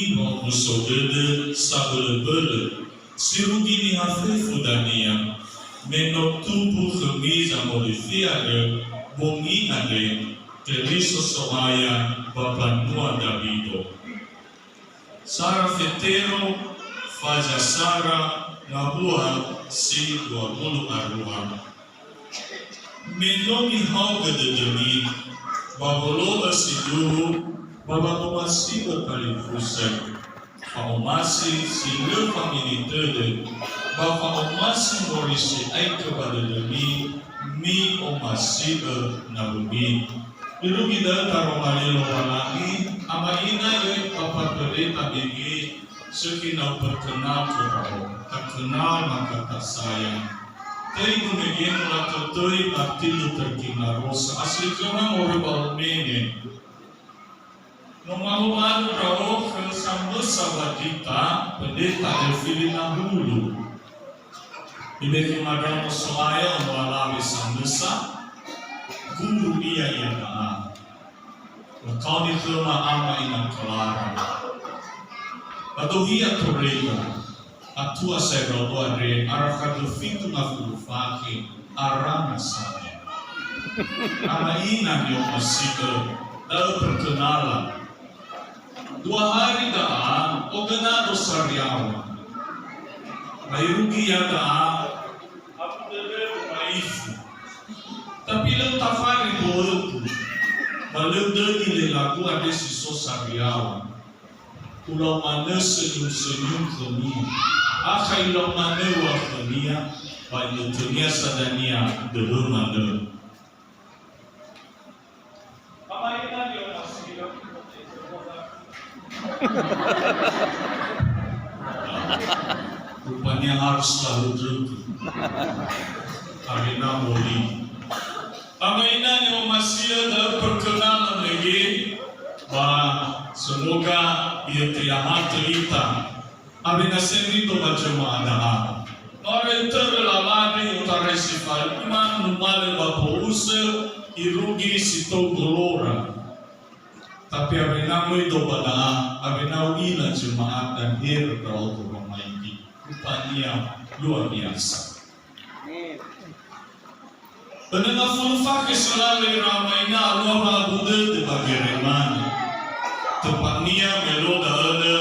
ni mau musodede sabele-bele sirugi ni hafifu dania menok tubuh kemiza modifiade bongi ade teriso soaya babanua Davido Sara Fetero Faja Sara Nabua si 20 aruan Melomi hauga de demi Babolo asiduru Baba masih berkalifusan Masih sila family Bapa masih morisi ai kepada demi Mi masih nabi Dulu kita taruh malilo lagi ama ina yang papa berita bagi sekinau berkenal kepada tak kenal maka tak sayang tapi kemudian melakukan teri artilu terkinaros asli orang orang balmene Nomahuan rao kesambut sahabatita pendeta Elvina Hulu Ibeki madam soaya walawi sambesa guru dia yang daa Kau di rumah ama ina kelara Atau hiya torega Atua saya berdoa Arakadu fitu ngafulu fakir Arana saya Ama ina yang masih Lalu perkenalan 2 hari daa O ganado sariawan May rugi ya daa Aku dede maifu Tapi lang tafari boltu Malang dagi lelaku ada siso sariawan Pulau mana senyum-senyum kemia Akhai lau mana wah kemia Baik dunia sadania Dulu mana Rupanya harus selalu terus Karena boleh Amaina ni masih ada perkenalan lagi semoga ia tiada cerita Abina sendiri tu macam mana Orang terlalari utara sifat iman Numale bapa user Irugi situ gelora Tapi abina mo itu pada Abina wila jemaat dan hir Kau tu memaiki Rupanya luar biasa Penengah fulfak selalu ramai na Allah Buddha di bagian mana Tepatnya meloda ada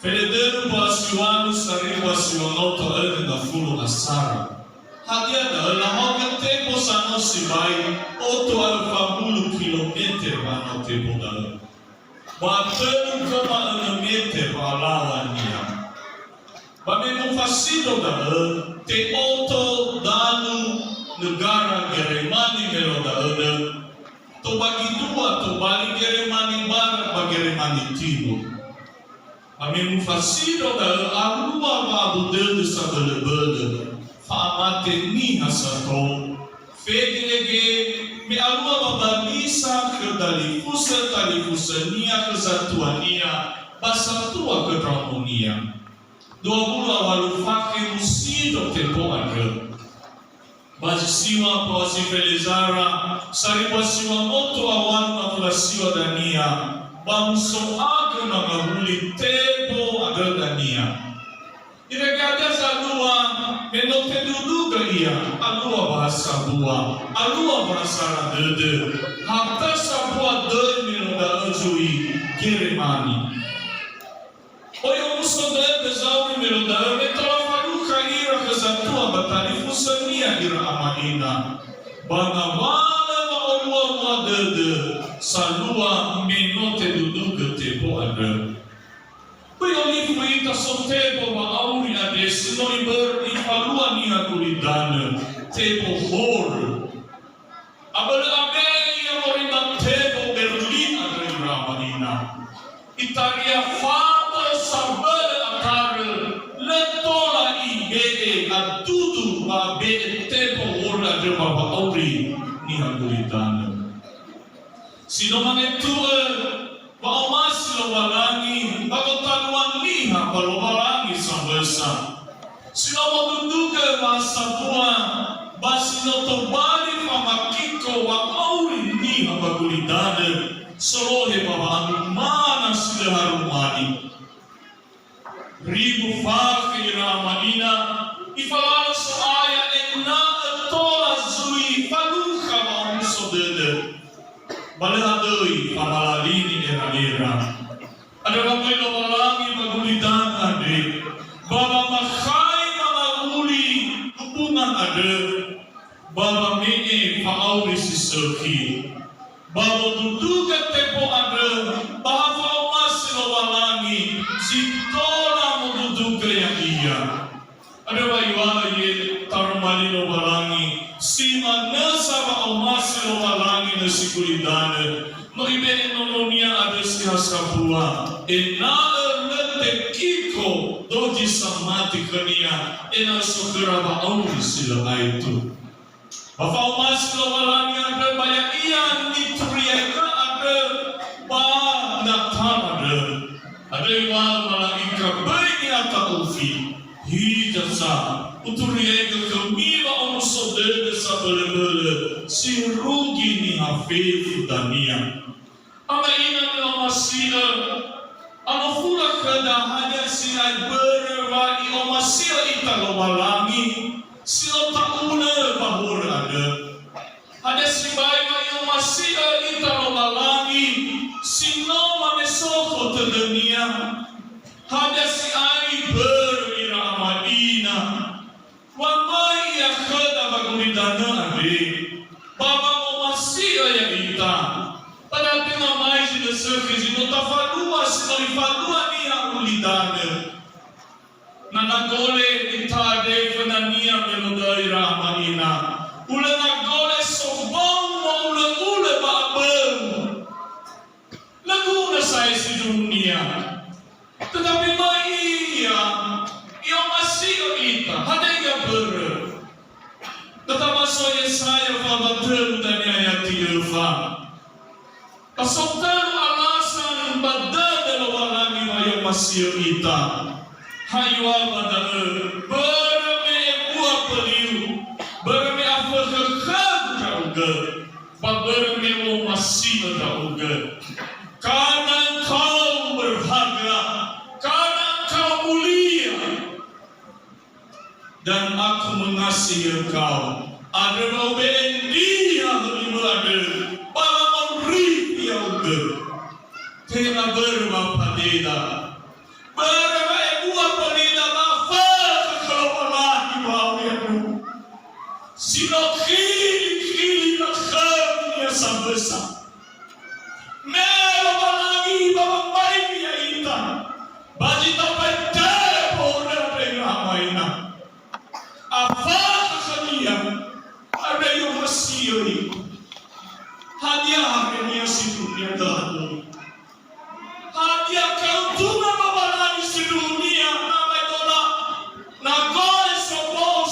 Federal pasiwanu sari pasiwanu to ada na fulu asara Hadia da la hoga tempo sano si vai 8,000 kilometer mano tempo da Batendo kama meter balawan niya Bagaimana fasido da te auto danu negara Germani meloda ada to bagi 2 to balik Germani barat bagi Germani timur kami mufasido da arua babu de sabele famate ni hasato fegege me arua babisa ke dari fusa nia kesatuania basatua ke harmonia 20 awal fakir musido tempo ada Bajisiwa pawasivelezara saripasiwa moto awan mafulasiwa dania bangso aga na mahuli tebo aga dania Iregadia sa lua menote duduga iya alua bahasa bua alua bahasa dede hatta sa bua de miroda azui Germani Oyo muso de zauni miroda metola faruka ira kezatua batari fusania ira amaina Bangawala wa olua wa dede salua menote duduga tepo ada Oyo lifu ita sotebo wa auri ade sinoi ber ifalua niha kulidana tepo hor Abel abei yang oriba tepo Berlin ada ira amaina Italia fata sabel akare letola ibede adudu ba bede tempo ora de baba auri ni hangulitana sino manetu ba omas lo walangi bagotanuan liha balobalangi sambesa sino maduduga masapua basino tobali famakiko wa auri ni hangulitana Solohe baba anu mana sila Balahadoi pamalalini era-era. Ada bagai lobalangi bagulitan ade. Baba makai mamauli hubungan ada. Baba mee faauri sisaki. Baba duduga tempo ada. Baba masih lobalangi. Sintola mududuga yang iya. Ada bayuala ye tarumali lobalangi. Sima nasa ba masih lobalangi na sikuridana. No ibene nononia ada sihasapua. Lete kiko doji samati kania. Sukera ba auri sila itu. Bapak masih lobalangi ada banyak ian nitriaka ada ba naktan ada. Ada iwal malaika bayi atau ufi. Hijasa uturiega kamiwa omusodega sabelebele si rugi ni hafifu dania. Ama ina ni omasila amafula kada hanya si berwa i omasila italo walangi si otakuna bahur ada. Ada si bayi i omasila italo walangi si no manesoko tedenia. Ada si ai berwira amadina. Wamai ya kada bagulidana ade. Baba mo masih ya ita. Pada tema mais de surfis no tafalua se não falua ni agulidana. Nanagole ita de fenania melodaira amadina. Ula nagole sobong mo ula babem. Lagu na sa si dunia. Tetapi ia masih kita, ada yang ber. Tetapi saya fabatul dan ayat ilfa. Pasoktan alasan badal walami yang masih kita. Haywa badal berme buah peliu, berme apa kekal jauga, berme masih jauga. Karena kau berharga. Dan aku mengasihi engkau. Ada robin dia lima ada. Bala mori dia udah. Tena berwa padeda. Berwa buah padeda mafa kalau lagi bau itu. Sino kili nak kami sabesa. Mero lagi bawang baik ya ita. Baji tapai tepo ramai. Apa kania ada yang masih ini hadiah kania si dunia dah hadiah kau tu nama balani si dunia nama dola nagoi sobo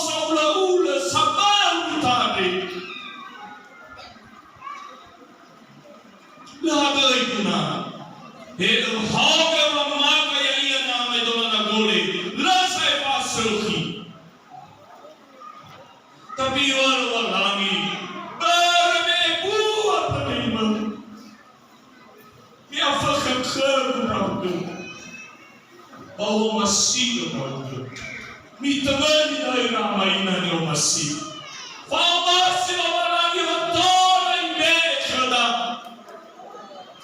ula sabau tadi lah itu na itu harga memakai yang ia nama dola nagoi lah saya pasuki. Tapi walangi berme buah penerima. Dia fakir kerana bahwa masih berada. Mitawani dari ramainan yang masih. Faham walangi betul ini kada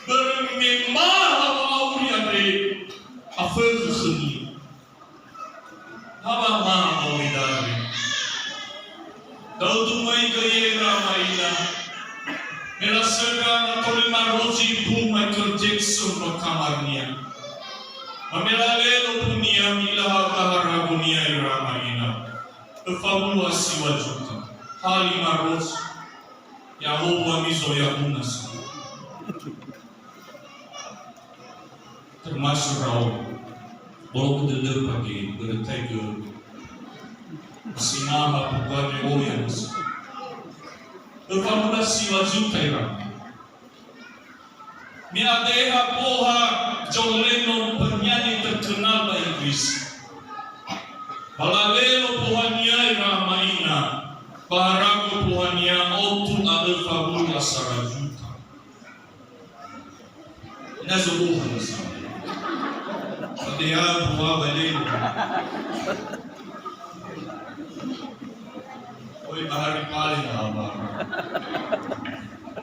berme mahal awalnya afir khani. Haba mahal awalnya. Kau tumai gaya ramaina, mera segala tolima roji pun Michael Jackson rakamarnia. Mamela lelo punia milah kahara punia ramaina. Evaluasi wajuka, halima roji, Yahova mizo yahunas. Termasuk Raul, baru kita pagi bertanya. Sinama pukwane oyans. Evaluasi wajuka ira. Mi adeha poha John Lennon penyanyi terkenal bahasa Inggris. Balalelo pohania ira maina. Barago pohania otu ade fabula sarajuta. Nazo poha sana. Adeha poha balelo. Oi bahari paling apa?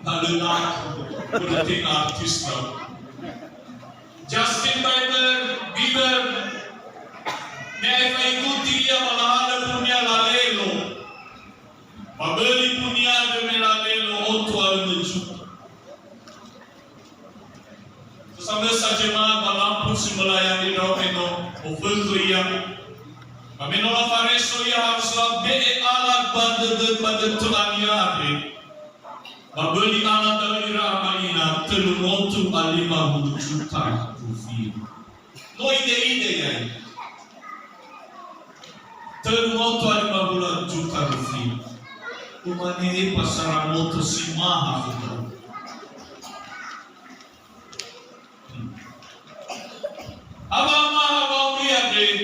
Lalu nak Berarti artis tau. Justin Bieber, may ikuti dia malahala punya lalelo. Mabeli punya de lalelo otual de juta. Sambil saja malam pun si melayani doa offer ia. Kami nolak fareso ia haruslah be alat pada tulaniari. Mabeli alat dari Ramayana termotu 50 juta rupiah. No ide ya. Termotu 50 juta rupiah. Umane pasar motor si mahal. Abang mahal dia deh.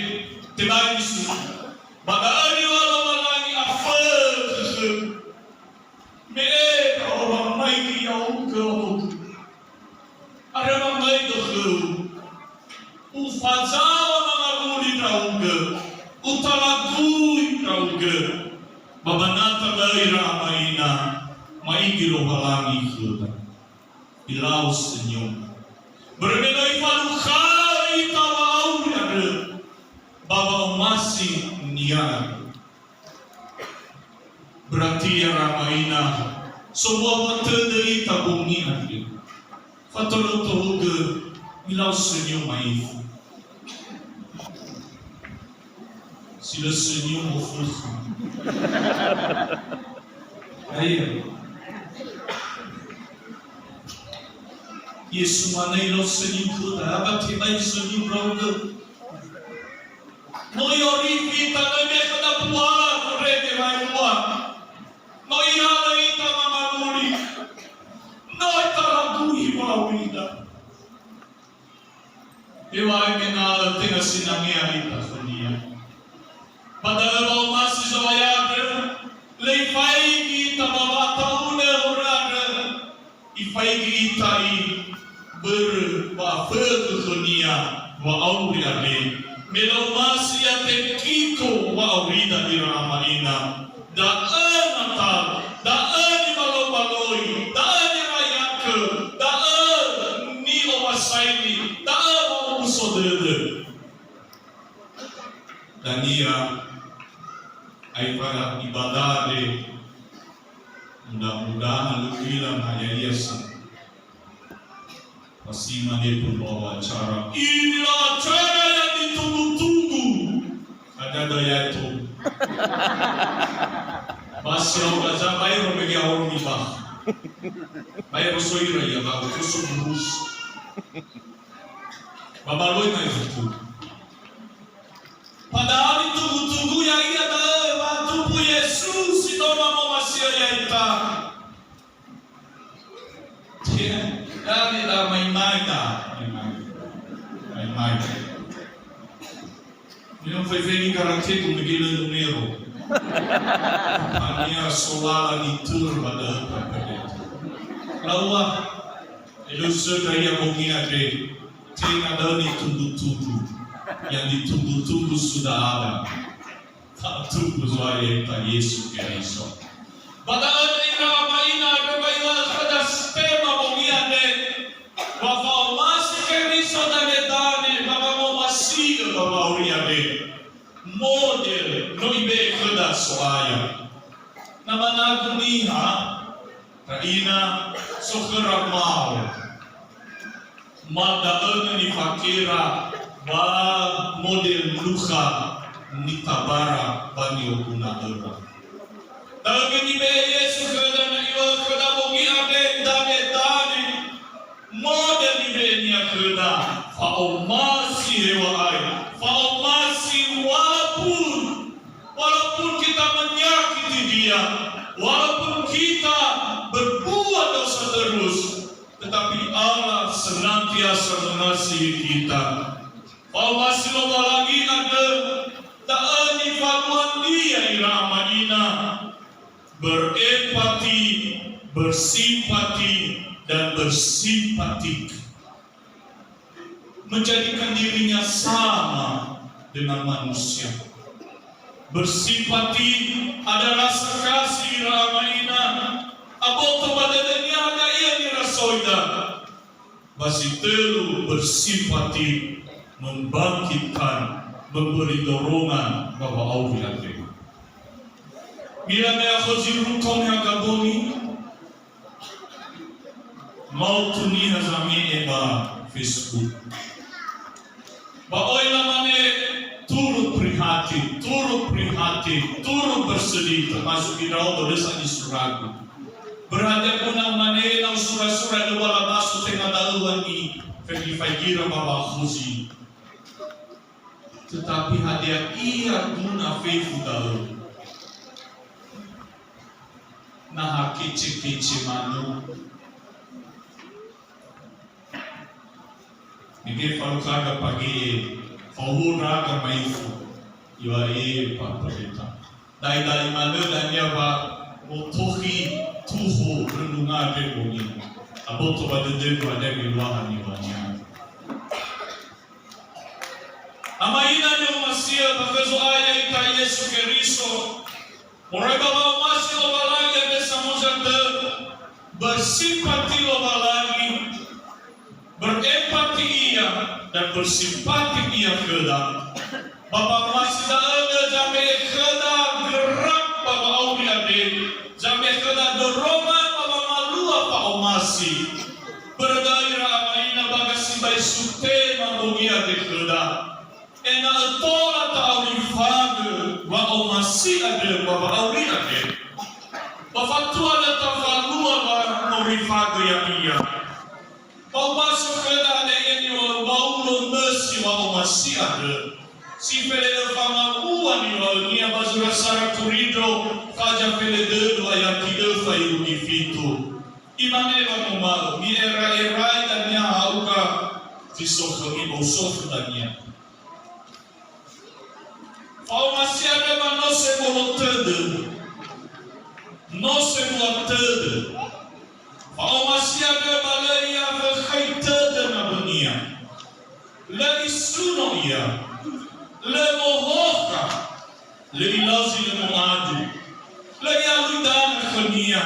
Tiba isu. Baga ani wala lagi apa? Me orang mai yang ke. Ada orang mai ke. Ufazawa mangaguli trauge. Utalagui trauge. Babanata dari Ramayana maigiro halangi kita. Ilau senyum. Berbeda ifadukai tawau ada. Baba masih niat. Berarti ya Ramayana semua waktu dari tabungi ada. Fatolo tohuge ilau senyum maifu. Sila senyum ofusu. Ayo. Yesus mana ilau senyum kita? Apa kita senyum rauge? Noyori kita nabi kada puala kureke mai puala. Noyala ita mamaguli. Noy taragui mawida. Iwai kenal tena sinangya ita sonia. Padahal masih zawaya leifai kita babata une urada. Ifai kita I berwafel sonia wa auriade. Melo masih ate kiko wa aurida di Ramayana. Daan natal, daan ni baloi, daan ni rayake, daan ni owasaini, daan wa usodede. Dan ia ay para ibadah de mudah-mudahan lukilan ayayasan. Pasti mandi pun bawa acara. Inilah acara yang ditunggu-tunggu. Ada daya itu. Pasti orang gaza bayar bagi orang ibah. Bayar soira ya bagus terus burus. Babaloi na itu. Padahal ditunggu-tunggu yang ia ada waktu pu Yesus itu mau masih ya ita. Dali la mai da. Não foi ver garantido no Guilherme do Nero. A minha solar de turma da Pacadeta. Lawa, ele usa daí a boquinha dele. Tem a dani tudo. Yang di tudo sudah ada. Tak tudo soalnya tak Yesus Kristus. Padahal di Ramayana ada banyak ada tema boquinha dele. Bapak masih Kristus dan medani, bapak masih bapak uriade. Model noibe kada soaya. Namana kuniha raina sokera mau. Mada ni fakira ba model luka nitabara bani okuna era. Dagi ni be Yesus kada na iyo kada bogi ade dane dane. Model ni be ni kada fa omasi hewa ai. Fa omasi walaupun kita menyakiti dia, walaupun kita berbuat dosa terus, tetapi Allah senantiasa mengasihi kita. Kalau masih lagi ada taani faduan dia Ramayana, berempati, bersimpati dan bersimpatik, menjadikan dirinya sama dengan manusia. Bersimpati ada rasa kasih Ramayana. Aboto pada dunia ada ia dirasoi soida basi telu bersimpati, membangkitkan, memberi dorongan bahwa au bilang bila dia khazir kau yang gaboni mau tuni hazami eba Facebook bahwa ilamane turut prihatin, turut bersedih termasuk di dalam tulisan di suraku. Berhati punang mane nang surah-surah dua labasu tengah daluan ni fagi-fagira baba khuzi. Tetapi hadiah ia guna fefu dalu. Nah kece-kece manu. Ini kalau kaga pagi, kau raga maifu, iwae papalita. Dari mana dan dia motohi tuho renungan reboni. Abo tu pada dia ada wilahan iwanya. Amaina ni umasia bakazo aya ita Yesu Kristo. Mereka bawa masih lo balagi besa mojanda bersimpati lo balagi, berempati ia dan bersimpati ia kedah. Bapak masih ada jamai kedah gerak bapak awliya deh, jamai kedah dorongan bapak malu apa masih bergairah amaina bagasi bayi sute mabugia deh kedah. Ena tola taulifade wa masih ada bapak awliya deh. Bapak tu ada tafalua bapak rifade yang ia. Kau masuk kedah ada ini wa nasi wa masih ada. Si pele fama uan ni wa ni abazura sara turido kaja pele dedo ayat tiga fayu di fitu. Imane wa mumal ni era dan nya hauka fisof ni bosof dania. Kau masih ada mana no se voltede. Kau masih ada balaya berkaitan dengan dunia. La isuno ia. Le mohoka, le ilazi le moadu, le yaludan khania,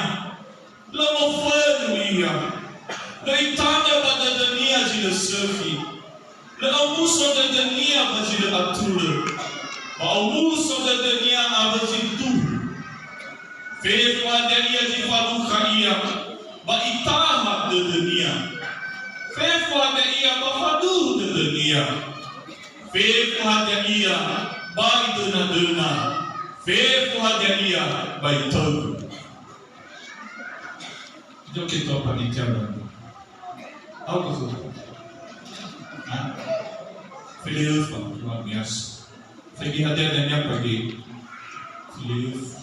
le mofenu ia, le itanya pada dunia jile sefi, le amuso de dunia bajile atule, amuso de dunia abajile tu, fefa dunia jifaluka ia, ba itama de dunia, fefa dunia bafadu de dunia. Fefu hati ia baik dena, fefu hati ia baik tahu. Jom kita panitia dulu. Apa tu? Filif luar biasa. Pergi hati ada yang pergi. Filif.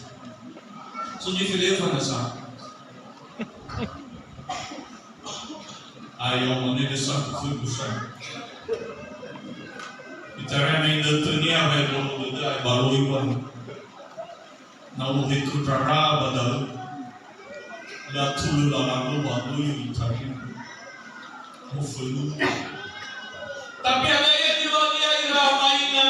Sunyi filif mana sah? Ayo mana desat kubusah. Bicara ni dunia baru iwan, nalu itu cara badal, latu lalu baru bicara, mufulu. Tapi ada yang dibagia iramaina,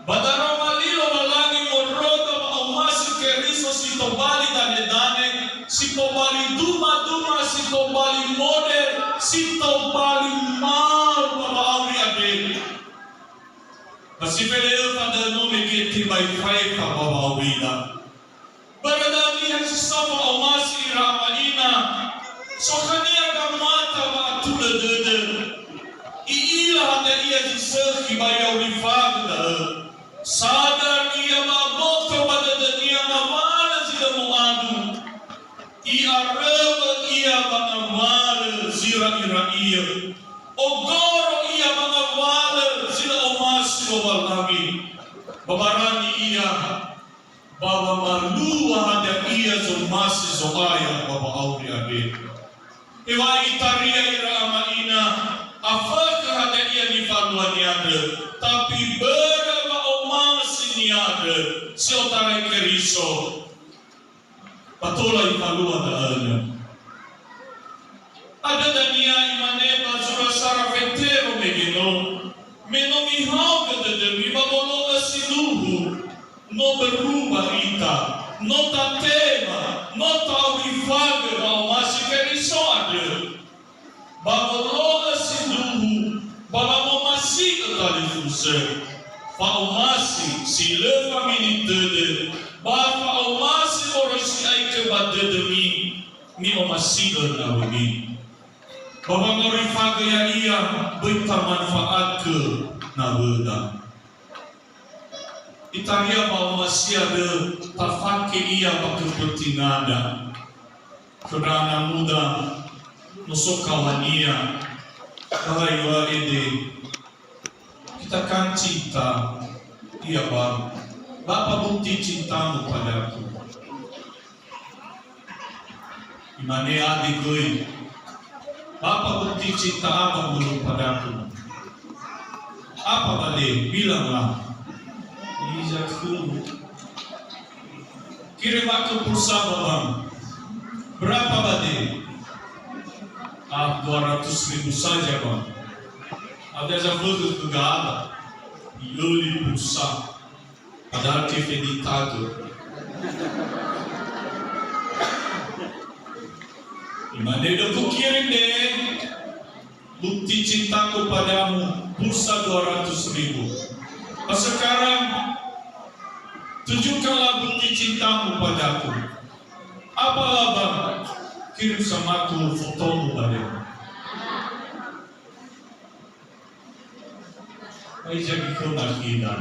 badaro malilo balangi moroga masih keriso si tobali dane, si tobali duma, si tobali model, si tobali mal bawa abe. Masih pele pada nome kita by five bawa wida. Beradani yang sesama masih ramalina. Sokania kamata batula dede. Iilah ada ia jisaki bayau rifada. Sadar ia mabok pada dunia namala zila muadu. Ia rewa ia bangamala zira ia. Ogoro ia bangamala zila Sobal kami, babarani ia, bawa malu ada ia zomasi zogaya bawa auri abe. Ewa itaria ira amalina, afak ada ia ni faluan ada, tapi berapa omasi ni ada, siotara keriso, patola faluan ada. Ada dania imane bazura sarafetero megino. Menomihau kata demi babolo asiluhu, no berubah ita, no tatema, no tahu ifaga, masih keriso ada. Babalo asiduhu, babamo masih tali fuse. Faumasi si le family tede, ba faumasi orosi ai ke badede mi omasi na wini. Baba ngori faga ya ia beta manfaat ke na weda. Italia ba omasi ada tafake ia bake pertingada. Kerana muda nusuk kawania kahaywa ede. Kita kan cinta, iya Bang. Bapa bukti cintamu padaku. Imane adik gue, Bapa bukti cinta abang dulu padaku. Apa balik? Bilanglah. Izaku. Kirim aku pulsa Bang. Berapa balik? 200.000 saja Bang. Ada coisas do gado e eu lhe pulsar a dar que feditado. De maneira que eu quero bukti cintaku padamu pulsa 200.000. Sekarang tunjukkanlah bukti cintamu padaku. Apalah Bang? Kirim sama aku fotomu padamu. Aí já ficou na vida.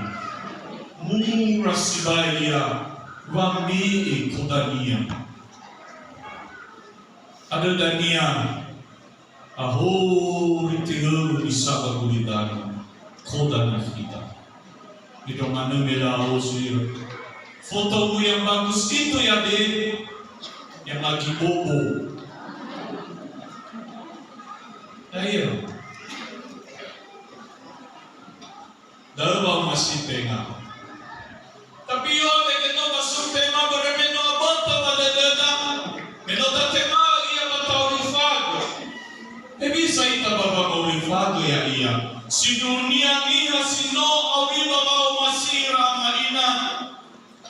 Mura sibaia, wami e kodania. Ada dania, aho ritihulu isaba gulidani, kodana kita. Itu mana mela osir. Fotomu yang bagus itu ya deh, yang lagi bobo. Ayo. Dalam masih tengah. Tapi yo tegeno masuk tema beremeno abota pada datang. Menota tema ia bataurifado. Bisa ita baba maurifado ya ia. Si dunia ia sino auri baba masih ramarina.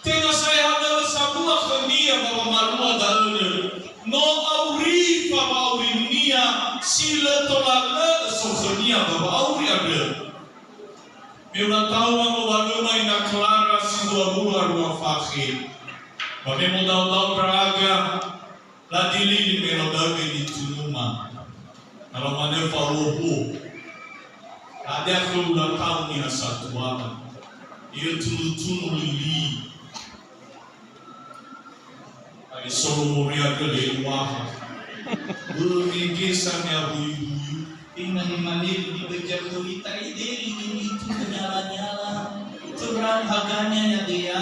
Tena saya ada sabua kenia baba marua dalne. No auri baba auri nia sila tolak so kenia baba auri ada. Meu Natal ang wagama ina clara si dua rua fakir. Bagi modal Praga la dili pero daga di tunuma. Kalau mana faruhu. Ada aku Natal ni satu apa. Ia tunu lili. Ai solo moria ke lewa. Bergesan ya buyu. Imani di bejak kulita ide itu nyala terang harganya ya dia.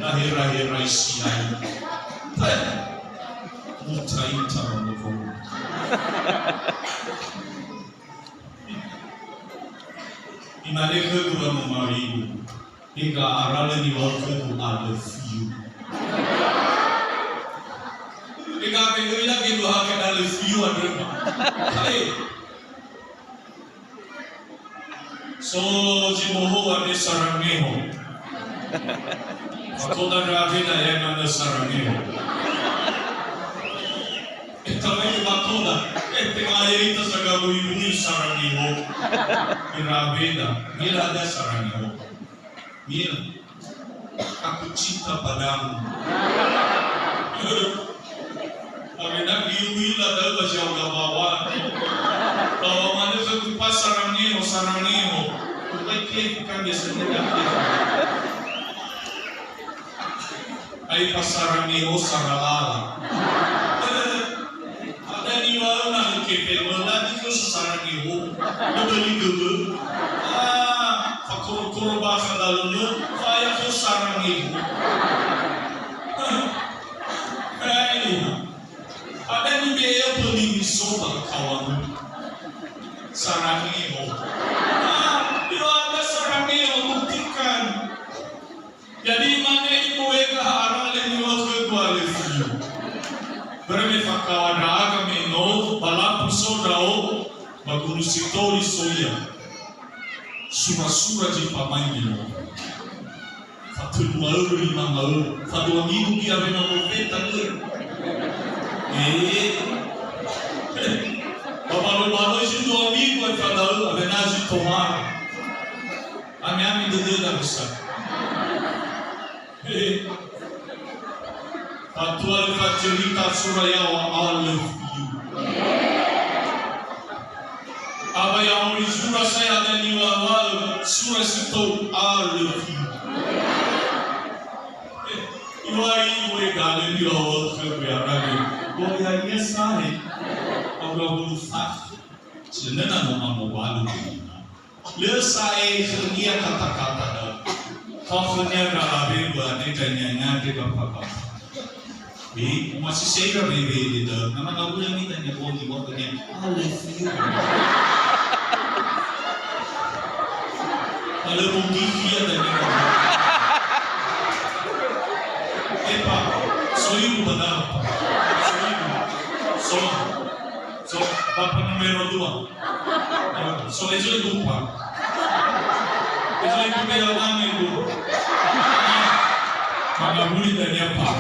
Akhir-akhir raisian. Mutai tamu. Imani ke dua memari. Hingga arale di waktu tu ada few. Ika penguila gitu hake dalam view ada. Hai. So jiboho ada sarangeho. Aku dah rapi dah yang ada sarangeho. Ito ay bakuna. Tengah itu sagabu ini sarangeho. Rapi dah. Bila ada sarangeho. Bila. Aku cinta padamu. Karena biu lah dalam jauh gawawan. Kalau mana tu pas sarangnya, kita kan biasanya dah. Ay pas sarangnya, saralala. Ada ni orang kepel, mana tu sarangnya, beli dulu. Fakor bahasa dalamnya, saya tu sarangnya. Ada ni dia beli soba kawan sarangnya. Dia ada sarangnya buktikan. Jadi mana ibu eka haral ni waktu dua lefu. Bermefakawan agama no balap sodao bagulu sitori soya. Sura di pamain. Fatul malu lima malu. Fatul minggu dia benar profeta Babalô isso do amigo é falando a verdade tomar. A minha amiga dele da missa. A tua evangelista suraya Allah you. Aba yang ori surah saya dan niwa surah situ Allah you. Iwai boleh gale di awal kebiaraan. Boleh ya sahih. Agora o fato, se não é uma mobile, le sai khnia kata-kata dah, kau khnia rahabe buat ni tanya dia apa? Bi masih saya bebe dia, nama kau yang ni tanya kau ni kau tanya, kalau mungkin dia tanya kau, apa? Soalnya benar, soalnya. So, Papa numero 2. So, eso es lupa. Eso es que me da mano y lupa. Mga muli na niya pa.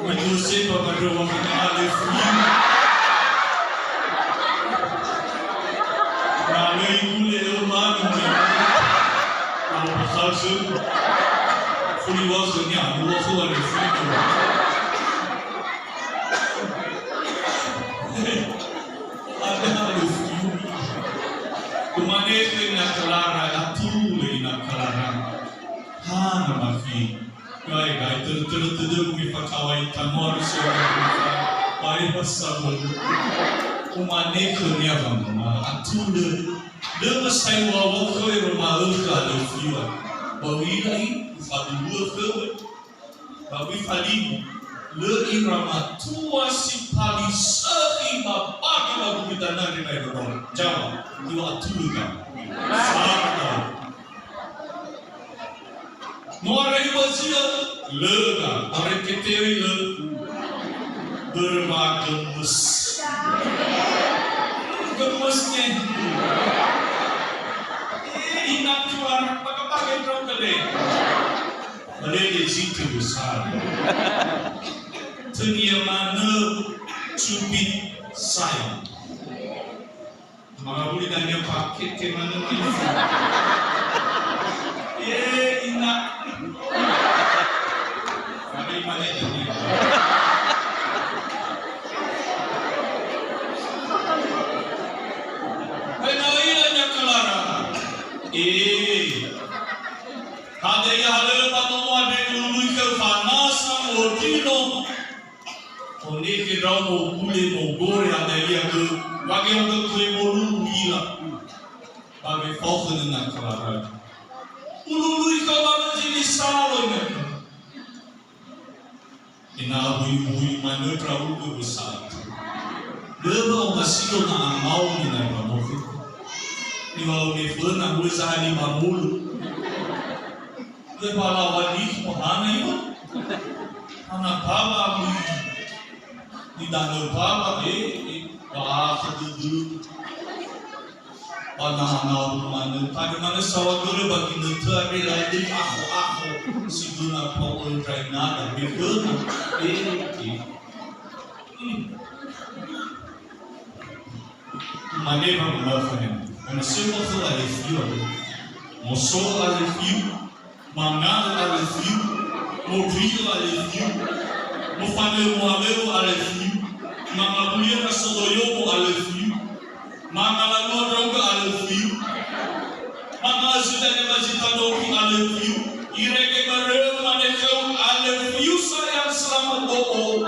Manusin pa magawa ka na alif niya. Nalay muli yung mano niya. Ang pasalsun. Fuliwasan niya. Buwako alif niya. Kumanete na kalara atule na kalara hana mafi gai ter mipakawai tamor sewa pai pasabul kumanete niya bang atule de sai wa ko ro ma ka de fiwa bawi lai fadu ko bawi fali le irama tua si pali sahi ma pagi lagu kita nari mai ro jawa dua tuluga sarata Noara ibazia lega are keteri le bermagemus gemusnya inak tuan pakai drum kale Mereka situ besar. Tenia mana cubit sayang. Maka boleh tanya paket ke mana mana. Inak. Kami mana tanya. Kenairannya kelara. Ada yang halal patut ada dulu ke panasa ordino. Oni ke ramo bule mogore ada yang ke bagi orang ke bolu gila. Bagi fokus dengan kelara. Ulu ke mana jenis salon. Ina bui mana terlalu ke besar. Lepas masih nak mau ni nak mau. Ni kalau ni pun nak boleh sehari mamul. Kepala wali mohana itu, anak bapa di dalam bapa bahasa dulu, anak mana, pada mana sawah dulu bagi negara lagi aku si guna power trainer dan betul, mana yang melakukan, mana semua tu ada view, musuh ada view. Mangal alefio, Morio alefio, Mofaleu alefio, Mamabulia Sodoyo alefio, Mamalago droga alefio, Mamazita Mazitadoki alefio, Ireke Mareu Manekeu alefio, Sayang Selamat Doa.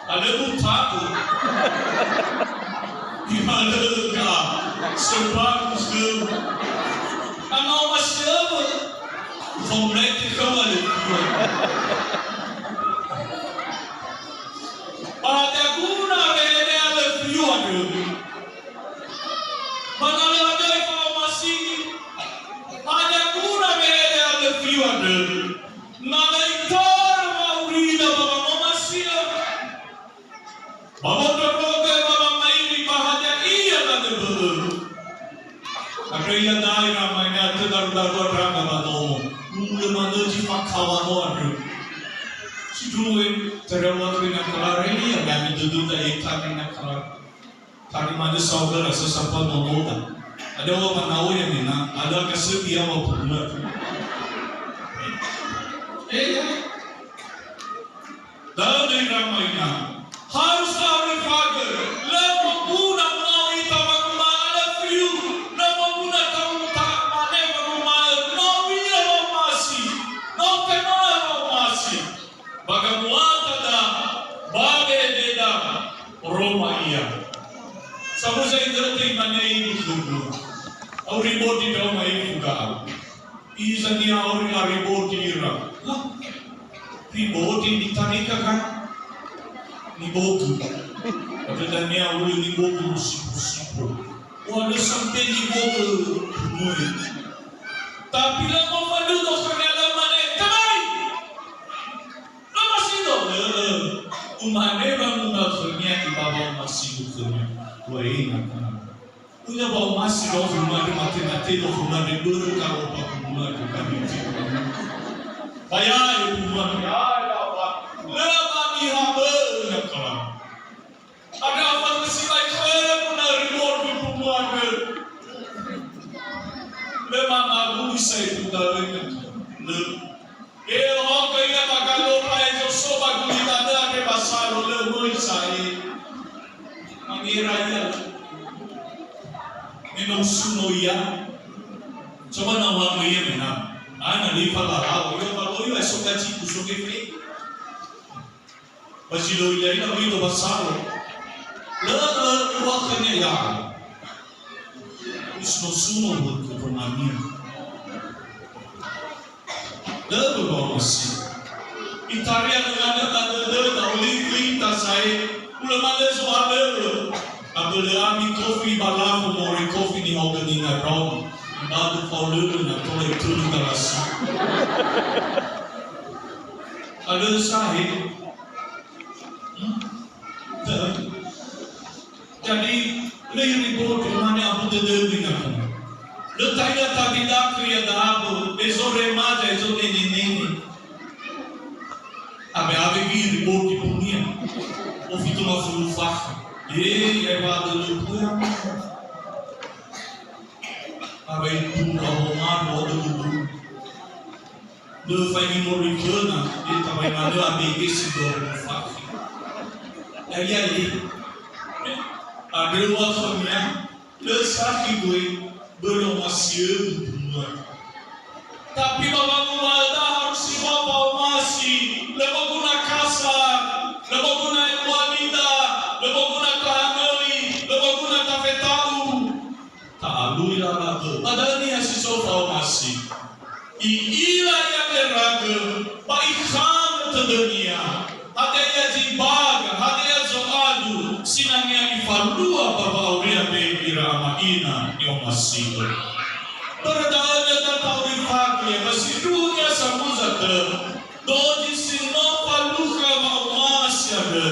Alebu Tato, Himalega, Sebagus Gil. Ano masih apa? Komplek kembali. Ada guna beda ada view ada. Mana ada informasi? Ada guna beda ada view ada. Nada itar mau rida bapa masih. Bapa terprogram bapa main bahagia iya tak betul. Agar ia daerah mana tu daru orang kata tahu, mula mana jiwa kawan orang, due terowat na kalareli ang kami duduta ikami na kami mana saudara sesama memoda. Ada orang tahu yang ini, ada kesedia mau pulang. Dari ramainya harus tahu fajar. Lama guna mau itu mana view, lama guna tahu tak mana mana mau ia masih, mau kenal masih. Bagaimana dah, bagaimana Roma ia. Sabu saya ngerti mana ini dulu. Auri boti daw may fuga. Isa niya auri ari boti ira. Riboti ni tarika kan? Ni bogu. Pagkada niya auri ni bogu sipo. Wala sampai ni bogu muli. Tapi lang mo maludo sa nalaman eh. Kamay! Lamas ito. Umane bang unafanya ibabaw masibukunya. Wai nak. Punya bawa masih dong rumah di mati dong rumah di buru kalau pak rumah di kami bayar rumah lama ni hamba nak kalah ada apa mesti baik kerana pun reward di rumah ke memang aku saya tu dah le orang kaya kalau pai so bagus kita ada pasal le moi saya mengira Minum suno ia, coba nama ia mana? Ana ni falarau, ia esok gaji kusuk ini. Bajilo ia ini aku itu basar. Waktunya ya. Suno buat kepermanian. Bawa masih. Italia dengan ada oleh saya. Belum ada soal Abelami kofi balafu mori kofi ni hogani na brown. Ibadu faululu na tole tulu kalasi. Ada sahih. Jadi lagi report mana abu dede bingakan. Letak ida tabida kriya dahabu. Ezore maja ezore nini. Abe ki report di punya. Ofitu mafulufah. Ia ada lupa. Apa itu kawan ada lupa. Lupa ini morikana. Ia tapi mana abg sidor lupa. Jadi ada waktunya. Lesaki gue belum masih berumur. Tapi bapak muda harus siapa masih. Lepas guna kasar. Lepas guna wanita. Lepas guna kahangali, lepas guna kafe tahu, tahu ila lagu. Ada ni asyik sofa masih. Ila yang beraga, baikkan terdunia. Ada yang jibaga, ada yang zoadu. Sinangnya ifalua bapa awliya beira ina yang masih. Berdaya dan tahu difakir masih dunia samuzat. Doji sino paluka mau masih ada.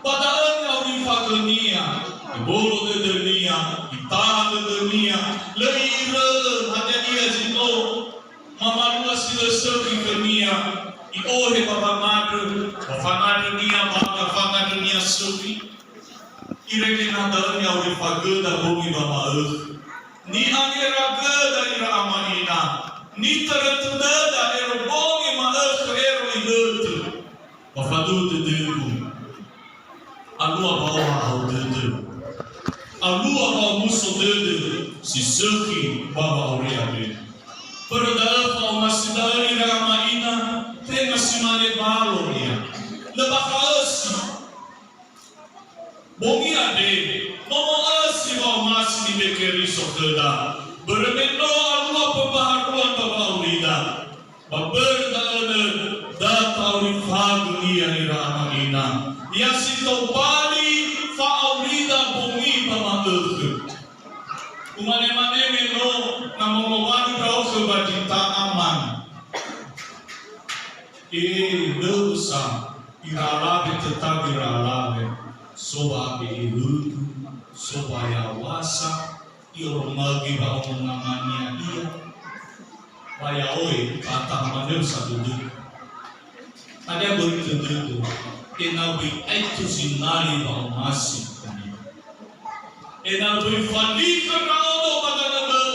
Padahal yang difakirnya, bolo de dunia, ita de dunia, leira hanya dia zino, mama luas dia servi dunia, iohe bapa madre, bapa madre dia, bapa dunia servi, irekin ada yang difakir dah bumi bapa ni angira gada ira amanina, ni tertunda dah ero bumi maaf ero ilutu, bapa tu tu. Alua bawa dede, alua bawa musuh dede, si seki bawa oriade. Perdana bawa masih dari ramai ina, tengah si mane balornya, lebah asi, bongi ade, mama asi bawa masih di bekeri sokeda, berbeda alua pembaharuan bawa orida, berbeda data orifag dunia ni ramai ina. Yang situ bali faulida bumi pamaduh. Umane-mane meno namongowani kau sebajita aman. Dosa iralabe tetap iralabe. Soba ilutu, soba yawasa, iromagi bau mengamanya dia. Payaoy, katang manil sa duduk. Ada boy duduk. Inaboy ay to sinali ba umasip kami. Inaboy falika na ono pagkanagal.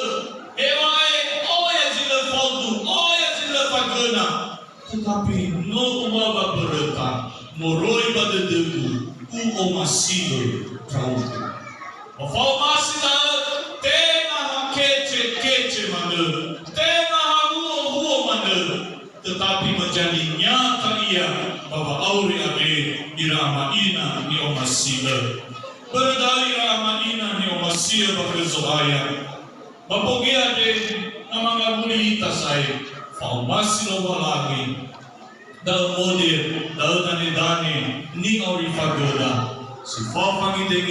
Ewa ay oya sila faldo, oya sila pagana. Tetapi no umaba bereta, moroy ba dedeku, umasilo trauko. Mafalmasi na tena kece manil, tena huo manil, tetapi menjadi nyata ia bahwa auri ade iramaina ni omasila. Berdali iramaina ni omasila bakezohaya. Bapogi ade na mga mulita say, faumasilo walagi, dal modir, dal dani ni auri fagoda. Si Fafang ide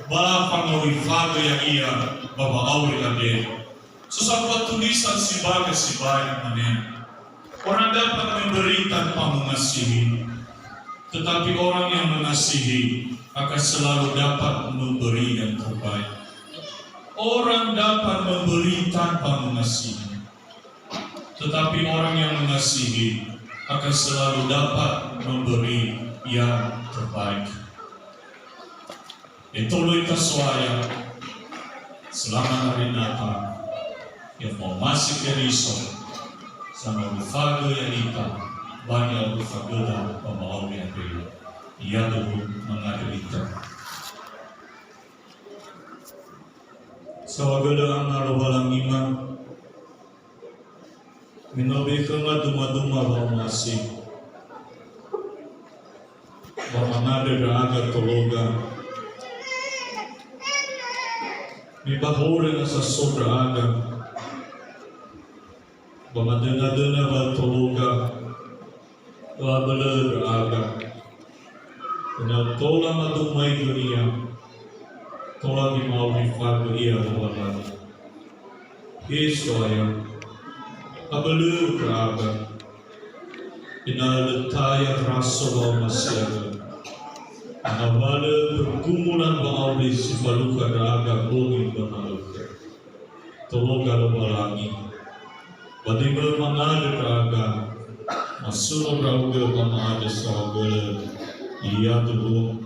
bala pangawi faga yang ia baba auri ade. Sesuatu tulisan si bagai manen. Orang dapat memberi tanpa mengasihi, tetapi orang yang mengasihi akan selalu dapat memberi yang terbaik. Orang dapat memberi tanpa mengasihi, tetapi orang yang mengasihi akan selalu dapat memberi yang terbaik. Ituloy kaswaya selama hari Natal yang mau masih ke Riso sama ufago yang ita banyak ufago dan pembawa yang beri ia dulu mengadelita. Sawagala ang narawalang iman minabi ka nga dumaduma ba masih Bamanada Raga Tologa Mibahore na sa sobra aga Bamadana ba Tologa Babala Raga Tola madumay dunia Tola di mauri fago iya wala Histoya Babala Raga Inaletaya rasul masyarakat. Anawala pergumulan baawli si baluka raga bogin banaluka. Tolong kalau balangi. Badibal mangada raga. Masulong rauga pamada sawagala. Iya tubuh